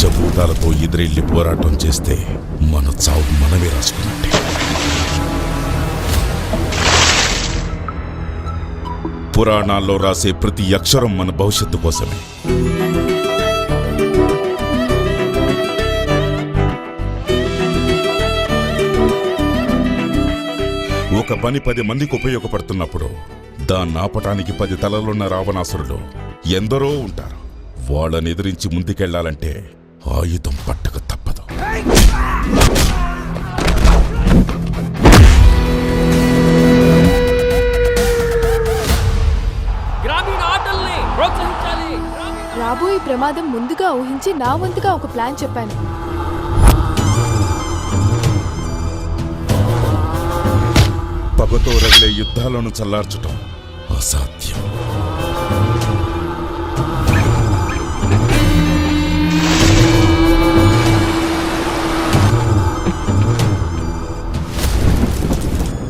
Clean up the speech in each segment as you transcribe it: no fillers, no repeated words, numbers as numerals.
పంచభూతాలతో ఎదురెళ్లి పోరాటం చేస్తే మన చావు మనమే రాసుకున్నట్టే. పురాణాల్లో రాసే ప్రతి అక్షరం మన భవిష్యత్తు కోసమే. ఒక పని 10 మందికి ఉపయోగపడుతున్నప్పుడు దాన్ని ఆపటానికి 10 తలలున్న రావణాసురులు ఎందరో ఉంటారు. వాళ్ళని ఎదిరించి ముందుకెళ్లాలంటే ఆయుధం పట్టక తప్పదు. రాబోయే ప్రమాదం ముందుగా ఊహించి నా వంతుగా ఒక ప్లాన్ చెప్పాను. పగతో రగిలే యుద్ధాలను చల్లార్చటం అసాధ్యం.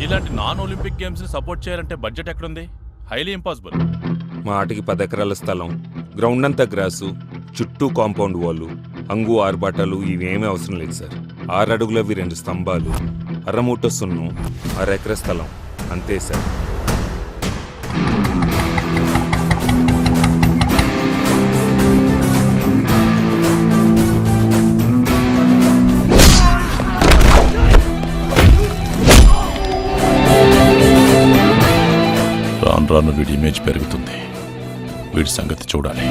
ఇలాంటి నాన్ ఒలింపిక్ గేమ్స్ ని సపోర్ట్ చేయాలంటే బడ్జెట్ ఎక్కడుంది? Highly impossible. మా ఆటకి 10 ఎకరాల స్థలం, గ్రౌండ్ అంతా గ్రాసు, చుట్టూ కాంపౌండ్ వాలు, అంగు ఆర్బాటాలు ఇవేమీ అవసరం లేదు సార్. 6 అడుగులవి 2 స్తంభాలు, అరమూట సున్నం, 6 ఎకర స్థలం అంతే సార్. రాను రాను వీడి ఇమేజ్ పెరుగుతుంది. వీడి సంగతి చూడాలి.